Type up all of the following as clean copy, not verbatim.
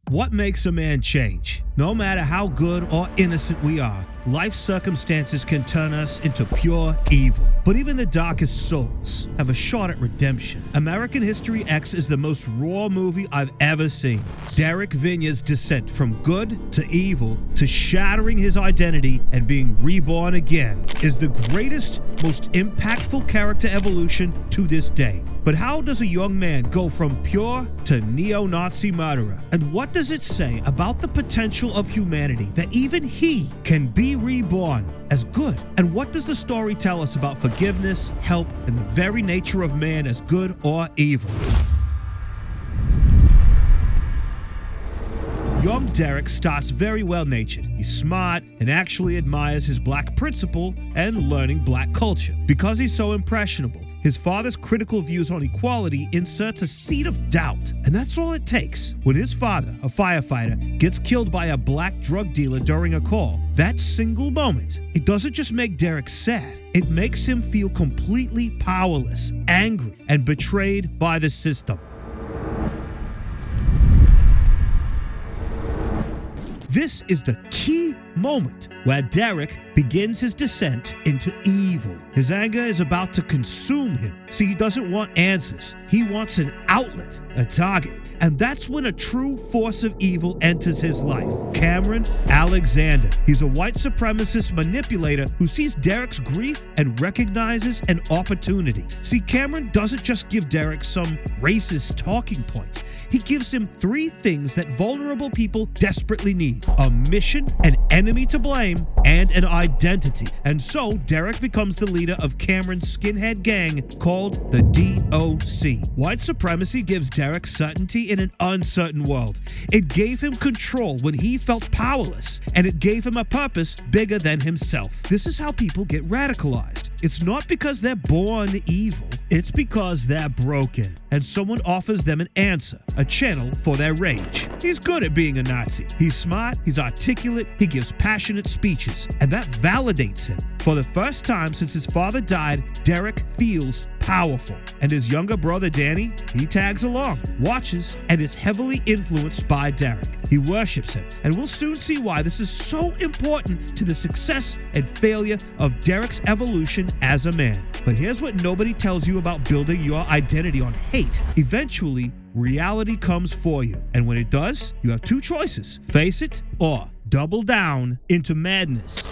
What makes a man change? No matter how good or innocent we are, life circumstances can turn us into pure evil. But even the darkest souls have a shot at redemption. American History X is the most raw movie I've ever seen. Derek Vinyard's descent from good to evil to shattering his identity and being reborn again is the greatest, most impactful character evolution to this day. But how does a young man go from pure to neo-Nazi murderer? And what does it say about the potential of humanity that even he can be reborn as good? And what does the story tell us about forgiveness, help, and the very nature of man as good or evil? Young Derek starts very well-natured. He's smart and actually admires his black principal and learning black culture. Because he's so impressionable, his father's critical views on equality inserts a seed of doubt. And that's all it takes. When his father, a firefighter, gets killed by a black drug dealer during a call, that single moment, it doesn't just make Derek sad. It makes him feel completely powerless, angry, and betrayed by the system. This is the key moment where Derek begins his descent into evil. His anger is about to consume him. See, he doesn't want answers. He wants an outlet, a target. And that's when a true force of evil enters his life. Cameron Alexander. He's a white supremacist manipulator who sees Derek's grief and recognizes an opportunity. See, Cameron doesn't just give Derek some racist talking points. He gives him 3 things that vulnerable people desperately need: a mission, an enemy to blame, and an identity. And so Derek becomes the leader of Cameron's skinhead gang called the DOC. White supremacy gives Derek certainty in an uncertain world. It gave him control when he felt powerless, and it gave him a purpose bigger than himself. This is how people get radicalized. It's not because they're born evil, it's because they're broken, and someone offers them an answer, a channel for their rage. He's good at being a Nazi. He's smart, he's articulate, he gives passionate speeches, and that validates him. For the first time since his father died, Derek feels powerful. And his younger brother Donny, he tags along, watches, and is heavily influenced by Derek. He worships him, and we'll soon see why this is so important to the success and failure of Derek's evolution as a man. But here's what nobody tells you about building your identity on hate. Eventually, reality comes for you, and when it does, you have 2 choices: face it or double down into madness.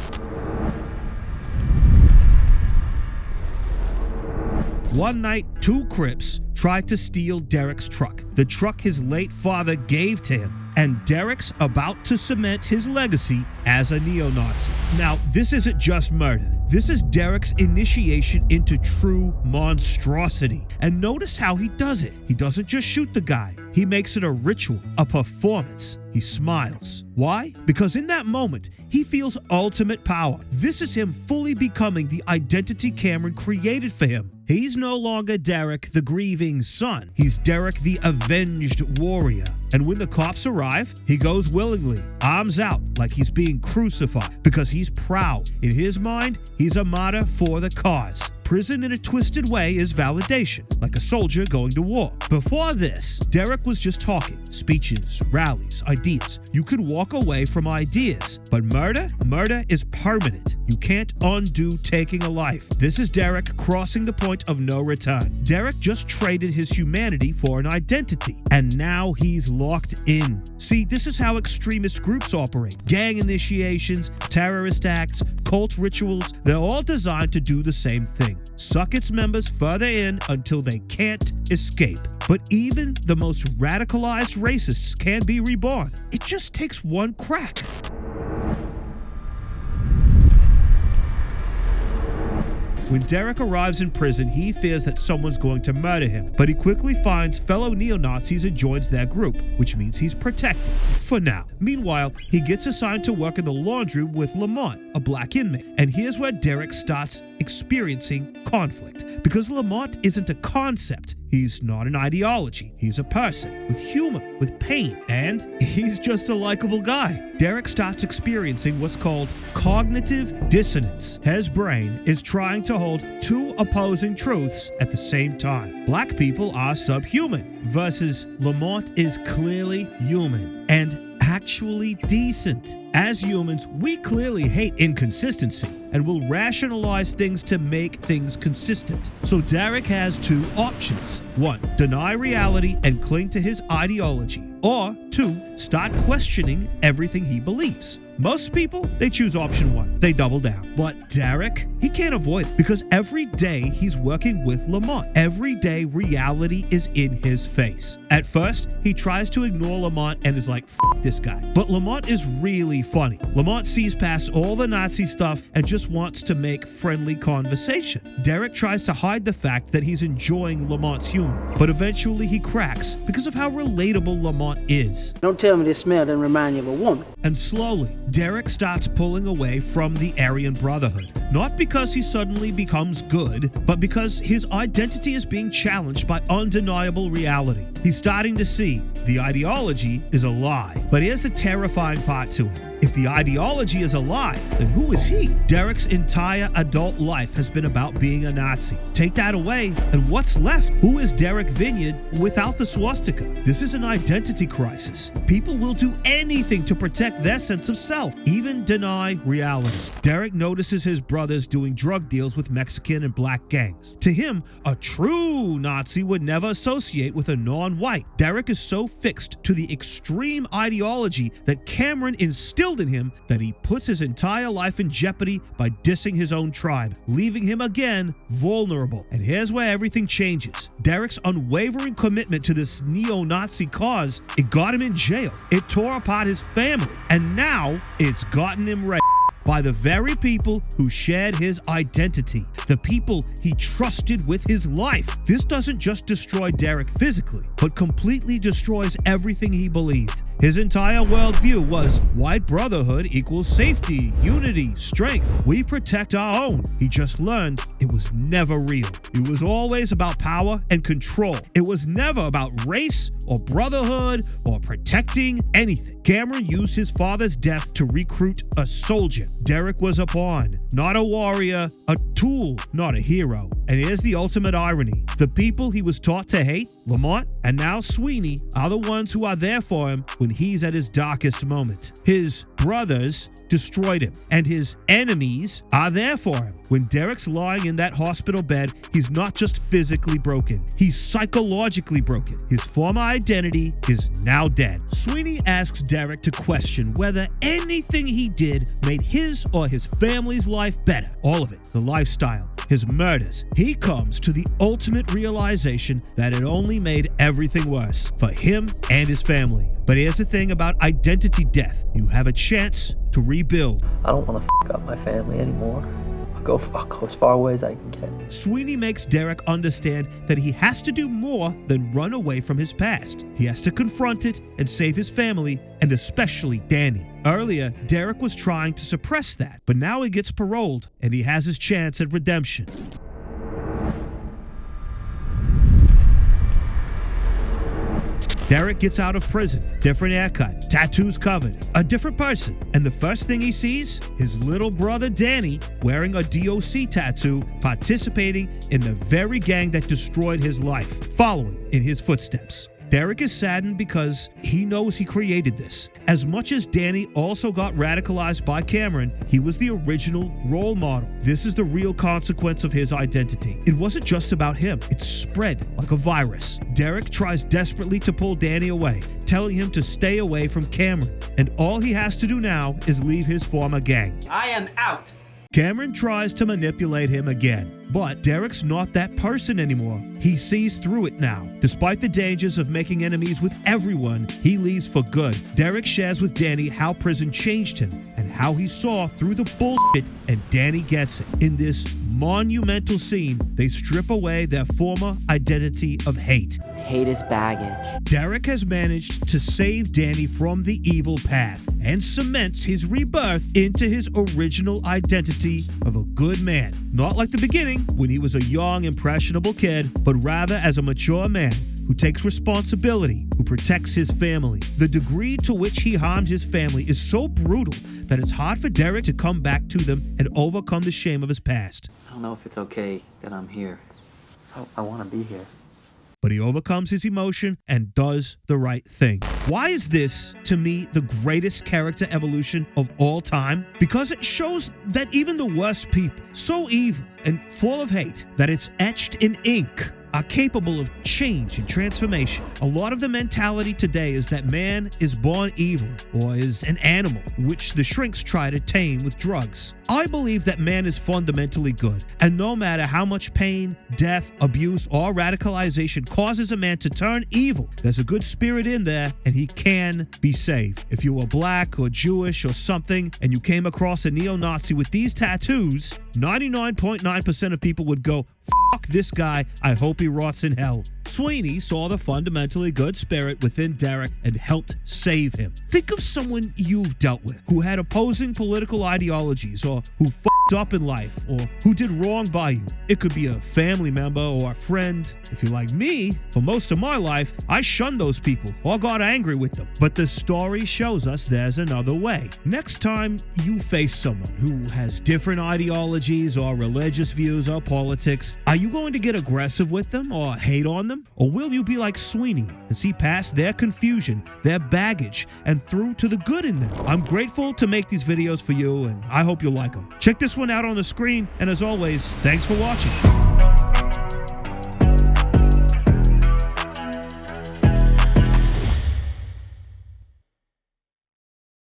One night, 2 Crips tried to steal Derek's truck, the truck his late father gave to him. And Derek's about to cement his legacy as a neo-Nazi. Now, this isn't just murder. This is Derek's initiation into true monstrosity. And notice how he does it. He doesn't just shoot the guy. He makes it a ritual, a performance. He smiles. Why? Because in that moment, he feels ultimate power. This is him fully becoming the identity Cameron created for him. He's no longer Derek, the grieving son. He's Derek, the avenged warrior. And when the cops arrive, he goes willingly, arms out like he's being crucified, because he's proud. In his mind, he's a martyr for the cause. Prison in a twisted way is validation, like a soldier going to war. Before this, Derek was just talking, speeches, rallies, ideas. You could walk away from ideas, but murder is permanent. You can't undo taking a life. This is Derek crossing the point of no return. Derek just traded his humanity for an identity, and now he's locked in. See, this is how extremist groups operate. Gang initiations, terrorist acts, cult rituals, they're all designed to do the same thing. Suck its members further in until they can't escape. But even the most radicalized racists can be reborn. It just takes one crack. When Derek arrives in prison, he fears that someone's going to murder him, but he quickly finds fellow neo-Nazis and joins their group, which means he's protected, for now. Meanwhile, he gets assigned to work in the laundry with Lamont, a black inmate, and here's where Derek starts experiencing conflict. Because Lamont isn't a concept, he's not an ideology. He's a person with humor, with pain, and he's just a likable guy. Derek starts experiencing what's called cognitive dissonance. His brain is trying to hold two opposing truths at the same time. Black people are subhuman versus Lamont is clearly human and actually decent. As humans, we clearly hate inconsistency and will rationalize things to make things consistent. So Derek has two options. 1, deny reality and cling to his ideology. Or 2, start questioning everything he believes. Most people, they choose option 1. They double down. But Derek, he can't avoid it because every day he's working with Lamont. Every day reality is in his face. At first, he tries to ignore Lamont and is like, "F this guy." But Lamont is really funny. Lamont sees past all the Nazi stuff and just wants to make friendly conversation. Derek tries to hide the fact that he's enjoying Lamont's humor, but eventually he cracks because of how relatable Lamont is. Don't tell me this smell doesn't remind you of a woman. And slowly, Derek starts pulling away from the Aryan Brotherhood. Not because he suddenly becomes good, but because his identity is being challenged by undeniable reality. He's starting to see the ideology is a lie. But here's the terrifying part to him. If the ideology is a lie, then who is he? Derek's entire adult life has been about being a Nazi. Take that away, and what's left? Who is Derek Vinyard without the swastika? This is an identity crisis. People will do anything to protect their sense of self, even deny reality. Derek notices his brothers doing drug deals with Mexican and black gangs. To him, a true Nazi would never associate with a non-white. Derek is so fixed to the extreme ideology that Cameron instilled in him that he puts his entire life in jeopardy by dissing his own tribe, leaving him again vulnerable. And here's where everything changes. Derek's unwavering commitment to this neo-Nazi cause, it got him in jail. It tore apart his family. And now it's gotten him ready by the very people who shared his identity, the people he trusted with his life. This doesn't just destroy Derek physically, but completely destroys everything he believed. His entire worldview was white brotherhood equals safety, unity, strength. We protect our own. He just learned it was never real. It was always about power and control. It was never about race or brotherhood or protecting anything. Cameron used his father's death to recruit a soldier. Derek was a pawn, not a warrior, a tool, not a hero. And here's the ultimate irony. The people he was taught to hate, Lamont and now Sweeney, are the ones who are there for him when he's at his darkest moment. His brothers destroyed him, and his enemies are there for him. When Derek's lying in that hospital bed, he's not just physically broken, he's psychologically broken. His former identity is now dead. Sweeney asks Derek to question whether anything he did made his or his family's life better. All of it. The lifestyle, his murders. He comes to the ultimate realization that it only made everything worse for him and his family. But here's the thing about identity death. You have a chance to rebuild. I don't want to f*** up my family anymore. I'll go as far away as I can get. Sweeney makes Derek understand that he has to do more than run away from his past. He has to confront it and save his family, and especially Danny. Earlier, Derek was trying to suppress that, but now he gets paroled, and he has his chance at redemption. Derek gets out of prison, different haircut, tattoos covered, a different person. And the first thing he sees, his little brother Danny wearing a DOC tattoo, participating in the very gang that destroyed his life, following in his footsteps. Derek is saddened because he knows he created this. As much as Danny also got radicalized by Cameron, he was the original role model. This is the real consequence of his identity. It wasn't just about him. It spread like a virus. Derek tries desperately to pull Danny away, telling him to stay away from Cameron. And all he has to do now is leave his former gang. I am out. Cameron tries to manipulate him again, but Derek's not that person anymore. He sees through it now. Despite the dangers of making enemies with everyone, he leaves for good. Derek shares with Danny how prison changed him and how he saw through the bullshit, and Danny gets it. In this monumental scene, they strip away their former identity of hate. Hate is baggage. Derek has managed to save Danny from the evil path and cements his rebirth into his original identity of a good man. Not like the beginning, when he was a young, impressionable kid, but rather as a mature man who takes responsibility, who protects his family. The degree to which he harms his family is so brutal that it's hard for Derek to come back to them and overcome the shame of his past. I don't know if it's okay that I'm here. I want to be here. But he overcomes his emotion and does the right thing. Why is this, to me, the greatest character evolution of all time? Because it shows that even the worst people, so evil and full of hate that it's etched in ink, are capable of change and transformation. A lot of the mentality today is that man is born evil or is an animal, which the shrinks try to tame with drugs. I believe that man is fundamentally good, and no matter how much pain, death, abuse, or radicalization causes a man to turn evil, there's a good spirit in there, and he can be saved. If you were black or Jewish or something, and you came across a neo-Nazi with these tattoos, 99.9% of people would go, "Fuck this guy, I hope he rots in hell." Sweeney saw the fundamentally good spirit within Derek and helped save him. Think of someone you've dealt with who had opposing political ideologies, or who fucked up in life, or who did wrong by you. It could be a family member or a friend. If you're like me, for most of my life, I shunned those people or got angry with them. But the story shows us there's another way. Next time you face someone who has different ideologies or religious views or politics, are you going to get aggressive with them or hate on them? Or will you be like Sweeney and see past their confusion, their baggage, and through to the good in them? I'm grateful to make these videos for you, and I hope you'll like them. Check this one out on the screen, and as always, thanks for watching.